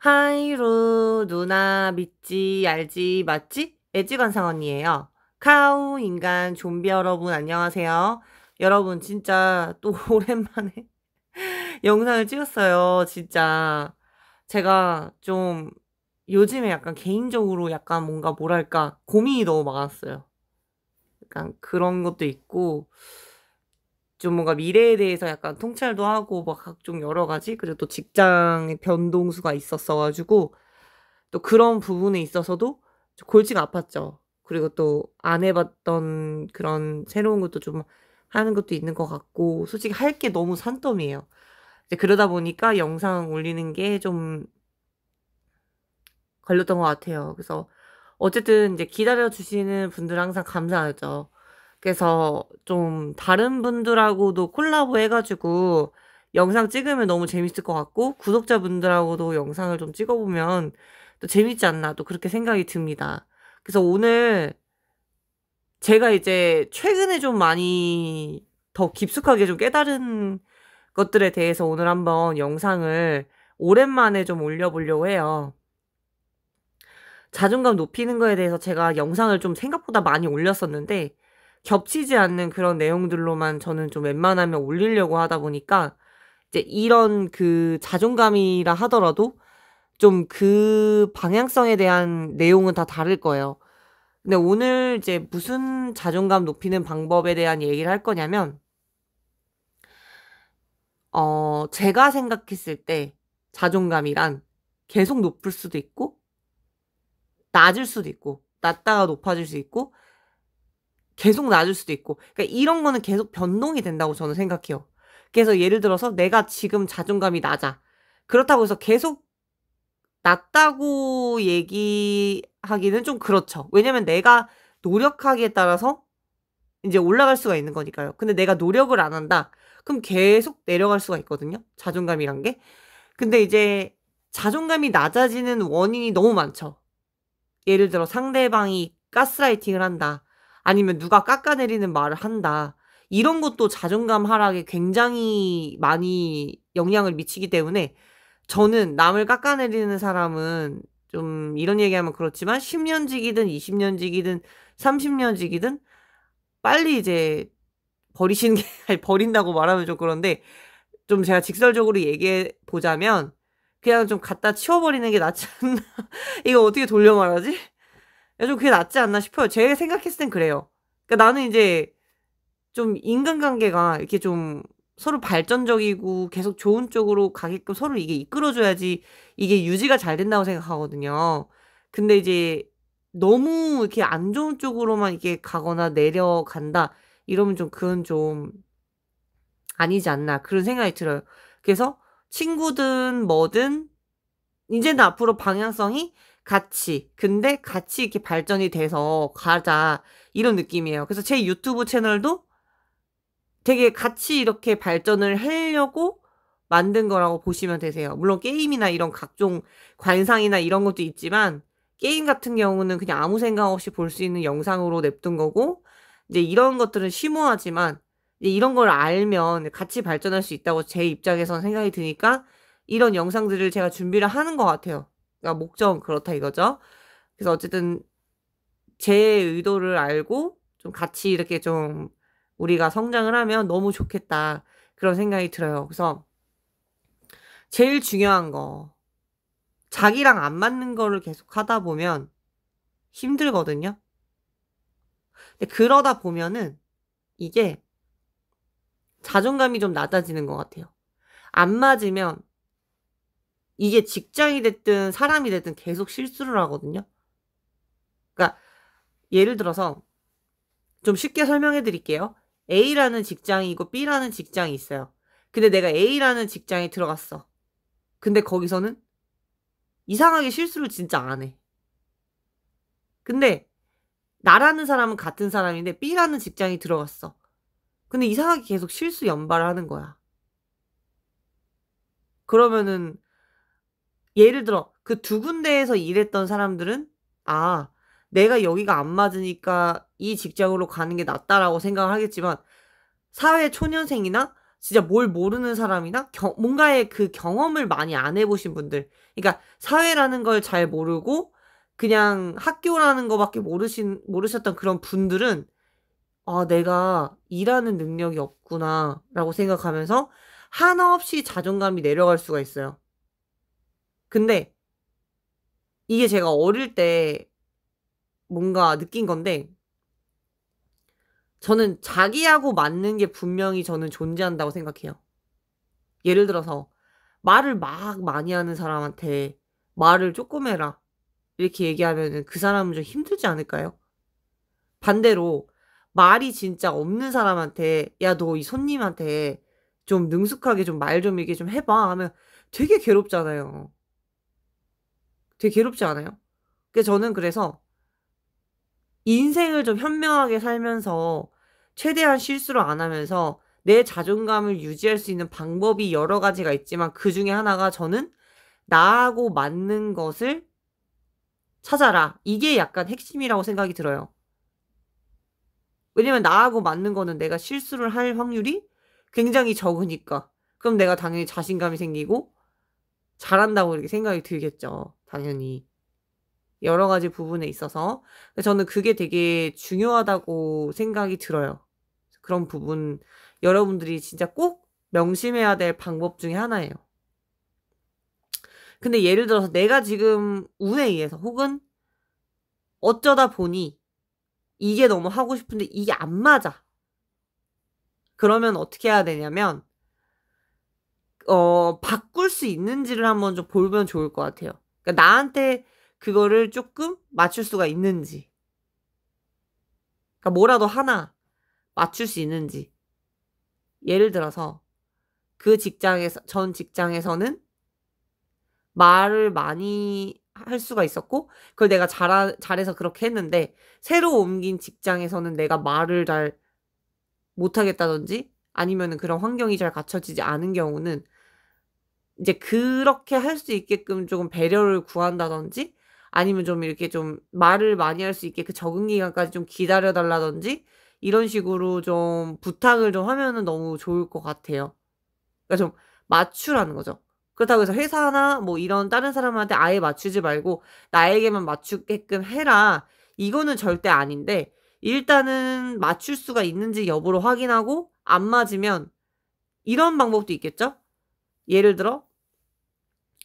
하이루 누나 믿지 알지 맞지? 애지간상 언니예요. 카우 인간 좀비 여러분 안녕하세요. 여러분 진짜 또 오랜만에 영상을 찍었어요. 진짜 제가 좀 요즘에 약간 개인적으로 약간 뭔가 뭐랄까 고민이 너무 많았어요. 약간 그런 것도 있고 좀 뭔가 미래에 대해서 약간 통찰도 하고 뭐 각종 여러 가지 그리고 또 직장의 변동수가 있었어가지고 또 그런 부분에 있어서도 좀 골치가 아팠죠. 그리고 또 안 해봤던 그런 새로운 것도 좀 하는 것도 있는 것 같고 솔직히 할 게 너무 산더미예요. 이제 그러다 보니까 영상 올리는 게 좀 걸렸던 것 같아요. 그래서 어쨌든 이제 기다려주시는 분들 항상 감사하죠. 그래서 좀 다른 분들하고도 콜라보 해가지고 영상 찍으면 너무 재밌을 것 같고 구독자분들하고도 영상을 좀 찍어보면 또 재밌지 않나 또 그렇게 생각이 듭니다. 그래서 오늘 제가 이제 최근에 좀 많이 더 깊숙하게 좀 깨달은 것들에 대해서 오늘 한번 영상을 오랜만에 좀 올려보려고 해요. 자존감 높이는 거에 대해서 제가 영상을 좀 생각보다 많이 올렸었는데 겹치지 않는 그런 내용들로만 저는 좀 웬만하면 올리려고 하다 보니까 이제 이런 그 자존감이라 하더라도 좀 그 방향성에 대한 내용은 다 다를 거예요. 근데 오늘 이제 무슨 자존감 높이는 방법에 대한 얘기를 할 거냐면 제가 생각했을 때 자존감이란 계속 높을 수도 있고 낮을 수도 있고 낮다가 높아질 수 있고 계속 낮을 수도 있고 그러니까 이런 거는 계속 변동이 된다고 저는 생각해요. 그래서 예를 들어서 내가 지금 자존감이 낮아. 그렇다고 해서 계속 낮다고 얘기하기는 좀 그렇죠. 왜냐면 내가 노력하기에 따라서 이제 올라갈 수가 있는 거니까요. 근데 내가 노력을 안 한다. 그럼 계속 내려갈 수가 있거든요. 자존감이란 게. 근데 이제 자존감이 낮아지는 원인이 너무 많죠. 예를 들어 상대방이 가스라이팅을 한다. 아니면 누가 깎아내리는 말을 한다. 이런 것도 자존감 하락에 굉장히 많이 영향을 미치기 때문에 저는 남을 깎아내리는 사람은 좀 이런 얘기하면 그렇지만 10년직이든 20년직이든 30년직이든 빨리 이제 버리시는 게 아니 버린다고 말하면 좀 그런데 좀 제가 직설적으로 얘기해 보자면 그냥 좀 갖다 치워버리는 게 낫지 않나. 이거 어떻게 돌려 말하지? 좀 그게 낫지 않나 싶어요. 제가 생각했을 땐 그래요. 그러니까 나는 이제 좀 인간관계가 이렇게 좀 서로 발전적이고 계속 좋은 쪽으로 가게끔 서로 이게 이끌어줘야지 이게 유지가 잘 된다고 생각하거든요. 근데 이제 너무 이렇게 안 좋은 쪽으로만 이렇게 가거나 내려간다. 이러면 좀 그건 좀 아니지 않나. 그런 생각이 들어요. 그래서 친구든 뭐든 이제는 앞으로 방향성이 같이, 근데 같이 이렇게 발전이 돼서 가자. 이런 느낌이에요. 그래서 제 유튜브 채널도 되게 같이 이렇게 발전을 하려고 만든 거라고 보시면 되세요. 물론 게임이나 이런 각종 관상이나 이런 것도 있지만, 게임 같은 경우는 그냥 아무 생각 없이 볼 수 있는 영상으로 냅둔 거고, 이제 이런 것들은 심오하지만, 이제 이런 걸 알면 같이 발전할 수 있다고 제 입장에선 생각이 드니까, 이런 영상들을 제가 준비를 하는 것 같아요. 그러니까 목적은 그렇다 이거죠. 그래서 어쨌든 제 의도를 알고 좀 같이 이렇게 좀 우리가 성장을 하면 너무 좋겠다. 그런 생각이 들어요. 그래서 제일 중요한 거, 자기랑 안 맞는 거를 계속 하다 보면 힘들거든요. 근데 그러다 보면은 이게 자존감이 좀 낮아지는 것 같아요. 안 맞으면 이게 직장이 됐든 사람이 됐든 계속 실수를 하거든요. 그러니까 예를 들어서 좀 쉽게 설명해 드릴게요. A라는 직장이 있고 B라는 직장이 있어요. 근데 내가 A라는 직장에 들어갔어. 근데 거기서는 이상하게 실수를 진짜 안 해. 근데 나라는 사람은 같은 사람인데 B라는 직장에 들어갔어. 근데 이상하게 계속 실수 연발을 하는 거야. 그러면은 예를 들어 그 두 군데에서 일했던 사람들은 아, 내가 여기가 안 맞으니까 이 직장으로 가는 게 낫다라고 생각을 하겠지만 사회 초년생이나 진짜 뭘 모르는 사람이나 뭔가의 그 경험을 많이 안 해보신 분들, 그러니까 사회라는 걸 잘 모르고 그냥 학교라는 거밖에 모르셨던 그런 분들은 아, 내가 일하는 능력이 없구나 라고 생각하면서 하나 없이 자존감이 내려갈 수가 있어요. 근데 이게 제가 어릴 때 뭔가 느낀 건데, 저는 자기하고 맞는 게 분명히 저는 존재한다고 생각해요. 예를 들어서 말을 막 많이 하는 사람한테 말을 조금 해라 이렇게 얘기하면은 그 사람은 좀 힘들지 않을까요? 반대로 말이 진짜 없는 사람한테 야, 너 이 손님한테 좀 능숙하게 좀 말 좀 이렇게 좀 해봐 하면 되게 괴롭잖아요. 되게 괴롭지 않아요? 저는 그래서 인생을 좀 현명하게 살면서 최대한 실수를 안 하면서 내 자존감을 유지할 수 있는 방법이 여러 가지가 있지만 그 중에 하나가 저는 나하고 맞는 것을 찾아라. 이게 약간 핵심이라고 생각이 들어요. 왜냐면 나하고 맞는 거는 내가 실수를 할 확률이 굉장히 적으니까. 그럼 내가 당연히 자신감이 생기고 잘한다고 이렇게 생각이 들겠죠. 당연히. 여러 가지 부분에 있어서. 저는 그게 되게 중요하다고 생각이 들어요. 그런 부분 여러분들이 진짜 꼭 명심해야 될 방법 중에 하나예요. 근데 예를 들어서 내가 지금 운에 의해서 혹은 어쩌다 보니 이게 너무 하고 싶은데 이게 안 맞아. 그러면 어떻게 해야 되냐면 바꿀 수 있는지를 한번 좀 보면 좋을 것 같아요. 그러니까 나한테 그거를 조금 맞출 수가 있는지. 그러니까 뭐라도 하나 맞출 수 있는지. 예를 들어서 전 직장에서는 말을 많이 할 수가 있었고 그걸 내가 잘해서 그렇게 했는데 새로 옮긴 직장에서는 내가 말을 잘 못하겠다든지 아니면은 그런 환경이 잘 갖춰지지 않은 경우는 이제 그렇게 할 수 있게끔 조금 배려를 구한다든지 아니면 좀 이렇게 좀 말을 많이 할 수 있게 그 적응 기간까지 좀 기다려 달라든지 이런 식으로 좀 부탁을 좀 하면은 너무 좋을 것 같아요. 그러니까 좀 맞추라는 거죠. 그렇다고 해서 회사나 뭐 이런 다른 사람한테 아예 맞추지 말고 나에게만 맞추게끔 해라. 이거는 절대 아닌데 일단은 맞출 수가 있는지 여부를 확인하고 안 맞으면 이런 방법도 있겠죠? 예를 들어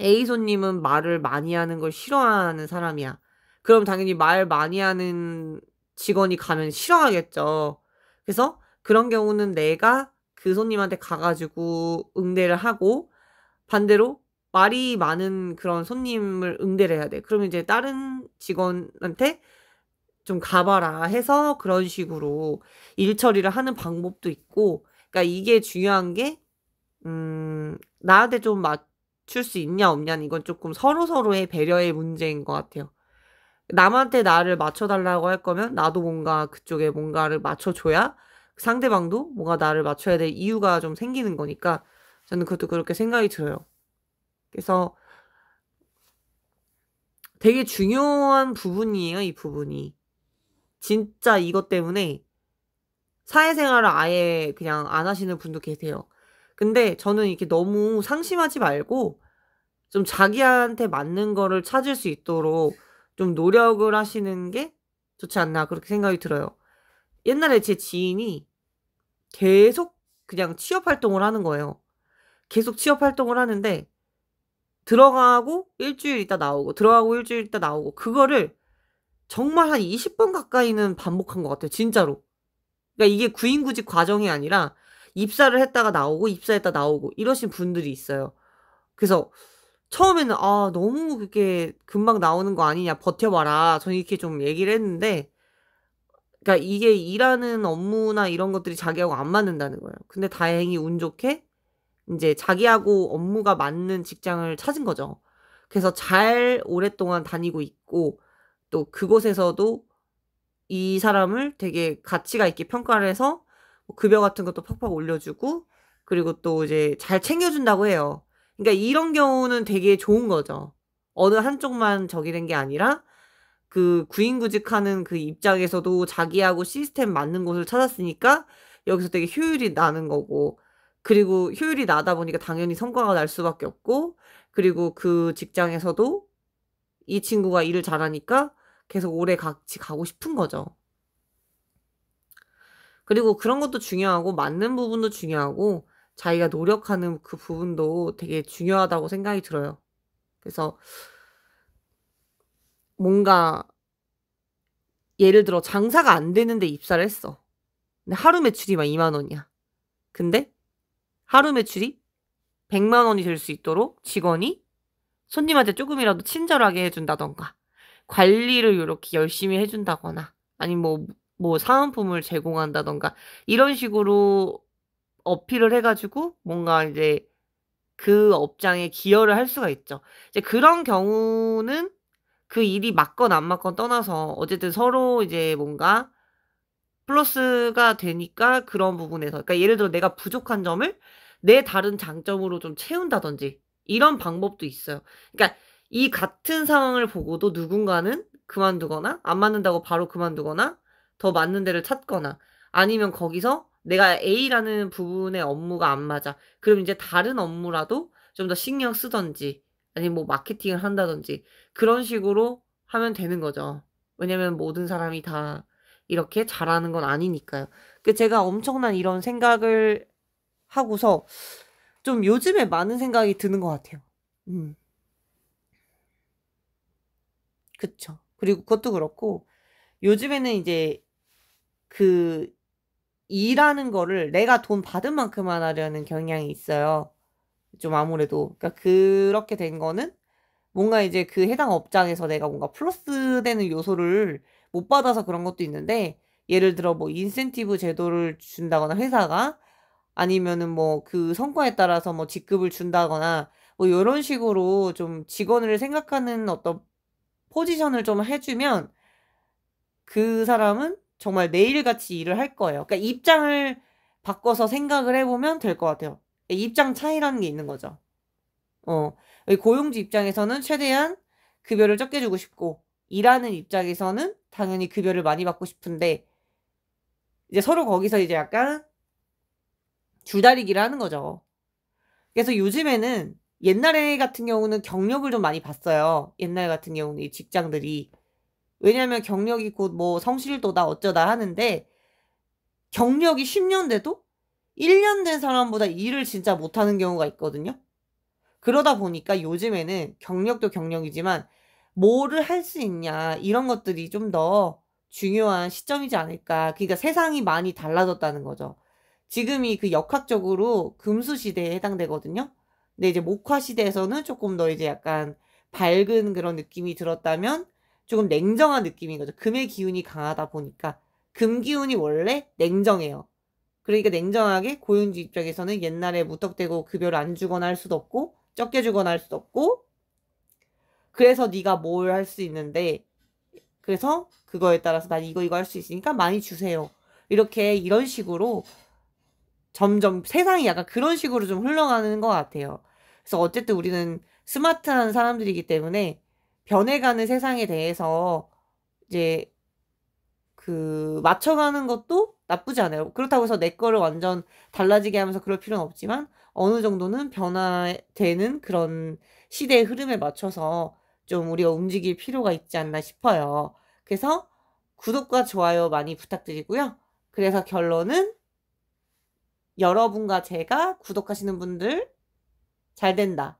A 손님은 말을 많이 하는 걸 싫어하는 사람이야. 그럼 당연히 말 많이 하는 직원이 가면 싫어하겠죠. 그래서 그런 경우는 내가 그 손님한테 가가지고 응대를 하고 반대로 말이 많은 그런 손님을 응대를 해야 돼. 그러면 이제 다른 직원한테 좀 가봐라 해서 그런 식으로 일 처리를 하는 방법도 있고, 그러니까 이게 중요한 게, 나한테 좀 맞출 수 있냐 없냐는 이건 조금 서로서로의 배려의 문제인 것 같아요. 남한테 나를 맞춰달라고 할 거면 나도 뭔가 그쪽에 뭔가를 맞춰줘야 상대방도 뭔가 나를 맞춰야 될 이유가 좀 생기는 거니까 저는 그것도 그렇게 생각이 들어요. 그래서 되게 중요한 부분이에요, 이 부분이. 진짜 이것 때문에 사회생활을 아예 그냥 안 하시는 분도 계세요. 근데 저는 이렇게 너무 상심하지 말고 좀 자기한테 맞는 거를 찾을 수 있도록 좀 노력을 하시는 게 좋지 않나 그렇게 생각이 들어요. 옛날에 제 지인이 계속 그냥 취업 활동을 하는 거예요. 계속 취업 활동을 하는데 들어가고 일주일 있다 나오고 들어가고 일주일 있다 나오고 그거를 정말 한 20번 가까이는 반복한 것 같아요. 진짜로. 그러니까 이게 구인구직 과정이 아니라 입사를 했다가 나오고 입사했다 나오고 이러신 분들이 있어요. 그래서 처음에는 아, 너무 그게 금방 나오는 거 아니냐 버텨봐라. 저는 이렇게 좀 얘기를 했는데 그러니까 이게 일하는 업무나 이런 것들이 자기하고 안 맞는다는 거예요. 근데 다행히 운 좋게 이제 자기하고 업무가 맞는 직장을 찾은 거죠. 그래서 잘 오랫동안 다니고 있고 또 그곳에서도 이 사람을 되게 가치가 있게 평가를 해서 뭐 급여 같은 것도 팍팍 올려주고 그리고 또 이제 잘 챙겨준다고 해요. 그러니까 이런 경우는 되게 좋은 거죠. 어느 한쪽만 적이 된 게 아니라 그 구인구직하는 그 입장에서도 자기하고 시스템 맞는 곳을 찾았으니까 여기서 되게 효율이 나는 거고 그리고 효율이 나다 보니까 당연히 성과가 날 수밖에 없고, 그리고 그 직장에서도 이 친구가 일을 잘하니까 계속 오래 같이 가고 싶은 거죠. 그리고 그런 것도 중요하고 맞는 부분도 중요하고 자기가 노력하는 그 부분도 되게 중요하다고 생각이 들어요. 그래서 뭔가 예를 들어 장사가 안 되는데 입사를 했어. 근데 하루 매출이 막 2만 원이야. 근데 하루 매출이 100만 원이 될 수 있도록 직원이 손님한테 조금이라도 친절하게 해준다던가, 관리를 이렇게 열심히 해준다거나, 아니면 뭐 사은품을 제공한다던가, 이런 식으로 어필을 해가지고 뭔가 이제 그 업장에 기여를 할 수가 있죠. 이제 그런 경우는 그 일이 맞건 안 맞건 떠나서 어쨌든 서로 이제 뭔가 플러스가 되니까 그런 부분에서, 그러니까 예를 들어 내가 부족한 점을 내 다른 장점으로 좀 채운다든지 이런 방법도 있어요. 그러니까 이 같은 상황을 보고도 누군가는 그만두거나 안 맞는다고 바로 그만두거나 더 맞는 데를 찾거나, 아니면 거기서 내가 A라는 부분의 업무가 안 맞아. 그럼 이제 다른 업무라도 좀 더 신경 쓰던지 아니면 뭐 마케팅을 한다든지 그런 식으로 하면 되는 거죠. 왜냐면 모든 사람이 다 이렇게 잘하는 건 아니니까요. 제가 엄청난 이런 생각을 하고서 좀 요즘에 많은 생각이 드는 것 같아요. 그쵸. 그리고 그것도 그렇고, 요즘에는 이제 그 일하는 거를 내가 돈 받은 만큼만 하려는 경향이 있어요. 좀 아무래도. 그러니까 그렇게 된 거는 뭔가 이제 그 해당 업장에서 내가 뭔가 플러스 되는 요소를 못 받아서 그런 것도 있는데, 예를 들어 뭐 인센티브 제도를 준다거나 회사가, 아니면은 뭐 그 성과에 따라서 뭐 직급을 준다거나 뭐 요런 식으로 좀 직원을 생각하는 어떤 포지션을 좀 해주면 그 사람은 정말 내일같이 일을 할 거예요. 그러니까 입장을 바꿔서 생각을 해보면 될 것 같아요. 입장 차이라는 게 있는 거죠. 고용주 입장에서는 최대한 급여를 적게 주고 싶고, 일하는 입장에서는 당연히 급여를 많이 받고 싶은데, 이제 서로 거기서 이제 약간 줄다리기를 하는 거죠. 그래서 요즘에는 옛날에 같은 경우는 경력을 좀 많이 봤어요. 옛날 같은 경우는 이 직장들이. 왜냐면 경력이 곧 뭐 성실도다 어쩌다 하는데, 경력이 10년 돼도 1년 된 사람보다 일을 진짜 못하는 경우가 있거든요. 그러다 보니까 요즘에는 경력도 경력이지만 뭐를 할 수 있냐 이런 것들이 좀 더 중요한 시점이지 않을까. 그러니까 세상이 많이 달라졌다는 거죠. 지금이 그 역학적으로 금수 시대에 해당되거든요. 근데 이제 목화 시대에서는 조금 더 이제 약간 밝은 그런 느낌이 들었다면 조금 냉정한 느낌인 거죠. 금의 기운이 강하다 보니까. 금 기운이 원래 냉정해요. 그러니까 냉정하게 고용주 입장에서는 옛날에 무턱대고 급여를 안 주거나 할 수도 없고 적게 주거나 할 수도 없고, 그래서 네가 뭘 할 수 있는데, 그래서 그거에 따라서 난 이거 할 수 있으니까 많이 주세요. 이렇게 이런 식으로 점점 세상이 약간 그런 식으로 좀 흘러가는 것 같아요. 그래서 어쨌든 우리는 스마트한 사람들이기 때문에 변해가는 세상에 대해서 이제 그 맞춰가는 것도 나쁘지 않아요. 그렇다고 해서 내 거를 완전 달라지게 하면서 그럴 필요는 없지만 어느 정도는 변화되는 그런 시대의 흐름에 맞춰서 좀 우리가 움직일 필요가 있지 않나 싶어요. 그래서 구독과 좋아요 많이 부탁드리고요. 그래서 결론은 여러분과 제가 구독하시는 분들 잘 된다.